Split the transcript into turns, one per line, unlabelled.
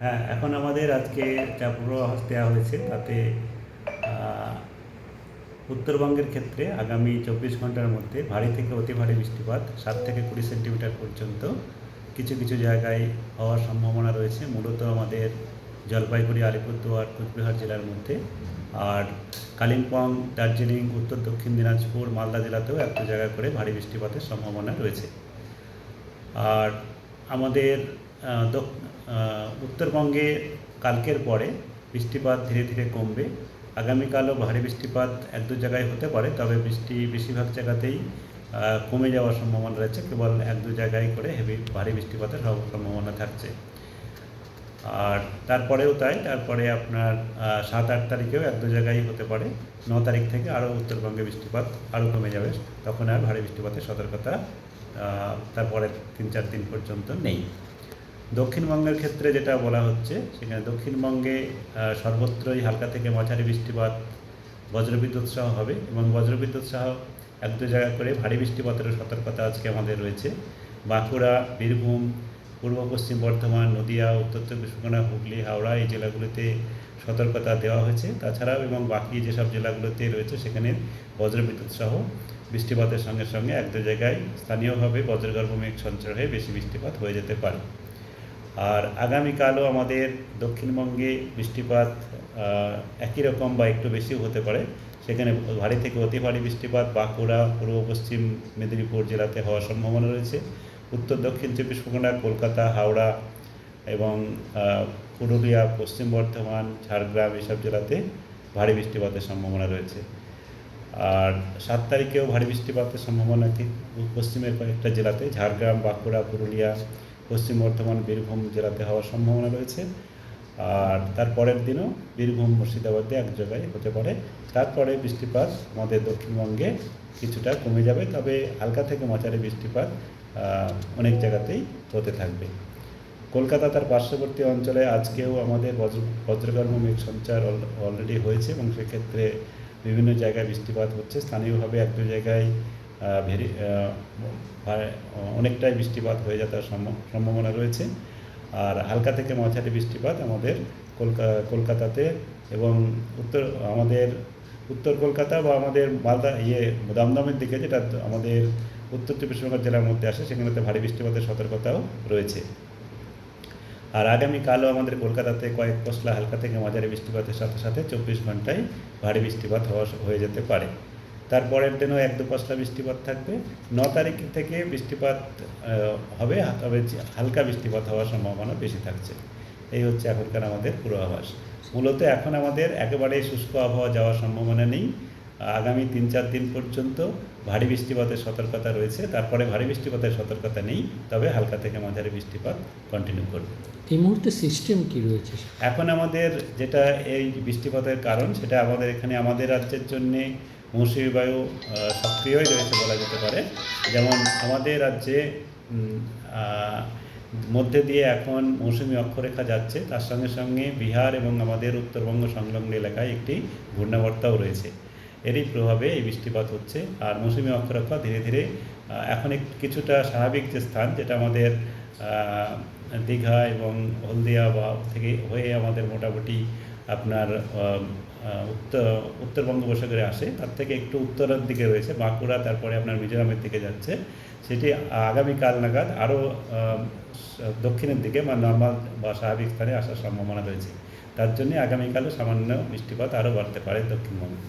হ্যাঁ, এখন আমাদের আজকে যা পূর্বাভাস দেওয়া হয়েছে তাতে আহ, উত্তরবঙ্গের ক্ষেত্রে আগামী 24 ঘন্টার মধ্যে ভারী থেকে অতি ভারী বৃষ্টিপাত 7 থেকে 20 সেন্টিমিটার পর্যন্ত কিছু কিছু জায়গায় হওয়ার সম্ভাবনা রয়েছে, মূলত আমাদের জলপাইগুড়ি, আলিপুরদুয়ার, কোচবিহার জেলার মধ্যে। আর কালিম্পং, দার্জিলিং, উত্তর দক্ষিণ দিনাজপুর, মালদা জেলাতেও এক দু জায়গা করে ভারী বৃষ্টিপাতের সম্ভাবনা রয়েছে। আর আমাদের উত্তরবঙ্গে কালকের পরে বৃষ্টিপাত ধীরে ধীরে কমবে। আগামীকালও ভারী বৃষ্টিপাত এক দু জায়গায় হতে পারে, তবে বৃষ্টি বেশিরভাগ জায়গাতেই কমে যাওয়ার সম্ভাবনা রয়েছে। কেবল এক দু জায়গায় করে ভারী বৃষ্টিপাতের সম্ভাবনা থাকছে। আর তারপরেও তাই, তারপরে আপনার 7-8 তারিখেও এক দু জায়গায় হতে পারে। 9 তারিখ থেকে আরও উত্তরবঙ্গে বৃষ্টিপাত আরও কমে যাবে, তখন আর ভারী বৃষ্টিপাতের সতর্কতা তারপরে 3-4 দিন পর্যন্ত নেই। দক্ষিণবঙ্গের ক্ষেত্রে যেটা বলা হচ্ছে, সেখানে দক্ষিণবঙ্গে সর্বত্রই হালকা থেকে মাঝারি বৃষ্টিপাত, বজ্রবিদ্যুৎ সহ হবে, এবং বজ্রবিদ্যুৎ সহ এক দু জায়গা করে ভারী বৃষ্টিপাতেরও সতর্কতা আজকে আমাদের রয়েছে। বাঁকুড়া, বীরভূম, পূর্ব পশ্চিম বর্ধমান, নদিয়া, উত্তর চব্বিশ পরগনা, হুগলি, হাওড়া এই জেলাগুলিতে সতর্কতা দেওয়া হয়েছে। তাছাড়াও এবং বাকি যেসব জেলাগুলোতে রয়েছে সেখানে বজ্রবিদ্যুৎ সহ বৃষ্টিপাতের সঙ্গে সঙ্গে এক দু জায়গায় স্থানীয়ভাবে বজ্রগর্ভ মেঘ সঞ্চয় হয়ে বেশি বৃষ্টিপাত হয়ে যেতে পারে। আর আগামীকালও আমাদের দক্ষিণবঙ্গে বৃষ্টিপাত একই রকম বা একটু বেশিও হতে পারে। সেখানে ভারী থেকে অতি ভারী বৃষ্টিপাত বাঁকুড়া, পূর্ব পশ্চিম মেদিনীপুর জেলাতে হওয়ার সম্ভাবনা রয়েছে। উত্তর দক্ষিণ চব্বিশ পরগনা, কলকাতা, হাওড়া এবং পুরুলিয়া, পশ্চিম বর্ধমান, ঝাড়গ্রাম এসব জেলাতে ভারী বৃষ্টিপাতের সম্ভাবনা রয়েছে। আর 7 তারিখেও ভারী বৃষ্টিপাতের সম্ভাবনা পশ্চিমের কয়েকটা জেলাতে, ঝাড়গ্রাম, বাঁকুড়া, পুরুলিয়া, পশ্চিম বর্ধমান, বীরভূম জেলাতে হওয়ার সম্ভাবনা রয়েছে। আর তারপরের দিনও বীরভূম, মুর্শিদাবাদে এক জায়গায় হতে পারে। তারপরে বৃষ্টিপাত আমাদের দক্ষিণবঙ্গে কিছুটা কমে যাবে, তবে হালকা থেকে মাঝারি বৃষ্টিপাত অনেক জায়গাতেই হতে থাকবে। কলকাতা তার পার্শ্ববর্তী অঞ্চলে আজকেও আমাদের বজ্রগর্ভ মেঘ সঞ্চার অলরেডি হয়েছে, এবং সেক্ষেত্রে বিভিন্ন জায়গায় বৃষ্টিপাত হচ্ছে। স্থানীয়ভাবে এক দু জায়গায় অনেকটাই বৃষ্টিপাত হয়ে যাওয়ার সম্ভাবনা রয়েছে। আর হালকা থেকে মাঝারি বৃষ্টিপাত আমাদের কলকাতাতে এবং আমাদের উত্তর কলকাতা বা আমাদের মালদা দমদমের দিকে, যেটা আমাদের উত্তর চব্বিশ পরগনা জেলার মধ্যে আসে, সেখানেতে ভারী বৃষ্টিপাতের সতর্কতাও রয়েছে। আর আগামীকালও আমাদের কলকাতাতে কয়েক পশলা হালকা থেকে মাঝারি বৃষ্টিপাতের সাথে সাথে 24 ঘন্টায় ভারী বৃষ্টিপাত হয়ে যেতে পারে। তারপরের দিনও এক দু পশলা বৃষ্টিপাত থাকবে। 9 তারিখ থেকে বৃষ্টিপাত হবে, তবে হালকা বৃষ্টিপাত হওয়ার সম্ভাবনা বেশি থাকছে। এই হচ্ছে এখনকার আমাদের পূর্বাভাস। মূলত এখন আমাদের একেবারে শুষ্ক আবহাওয়া যাওয়ার সম্ভাবনা নেই। আগামী 3-4 দিন পর্যন্ত ভারী বৃষ্টিপাতের সতর্কতা রয়েছে, তারপরে ভারী বৃষ্টিপাতের সতর্কতা নেই, তবে হালকা থেকে মাঝারি বৃষ্টিপাত কন্টিনিউ করবে।
এই মুহূর্তে সিস্টেম কি রয়েছে?
এখন আমাদের যেটা এই বৃষ্টিপাতের কারণ, সেটা আমাদের এখানে আমাদের রাজ্যের জন্যে মৌসুমী বায়ু সক্রিয়ই রয়েছে বলা যেতে পারে। যেমন আমাদের রাজ্যে মধ্যে দিয়ে এখন মৌসুমী অক্ষরেখা যাচ্ছে, তার সঙ্গে সঙ্গে বিহার এবং আমাদের উত্তরবঙ্গ সংলগ্ন এলাকায় একটি ঘূর্ণাবর্তাও রয়েছে। এরই প্রভাবে এই বৃষ্টিপাত হচ্ছে। আর মৌসুমী অক্ষরেখা ধীরে ধীরে এখন কিছুটা স্বাভাবিক যে স্থান, যেটা আমাদের দীঘা এবং হলদিয়া বা থেকে হয়ে আমাদের মোটামুটি আপনার উত্তর বঙ্গোপসাগরে আসে, তার থেকে একটু উত্তরের দিকে রয়েছে বাঁকুড়া, তারপরে আপনার মিজোরামের দিকে যাচ্ছে। সেটি আগামীকাল নাগাদ আরও দক্ষিণের দিকে বা নর্মাল বা স্বাভাবিক স্থানে আসার সম্ভাবনা রয়েছে। তার জন্যে আগামীকালও সামান্য বৃষ্টিপাত আরও বাড়তে পারে দক্ষিণবঙ্গে।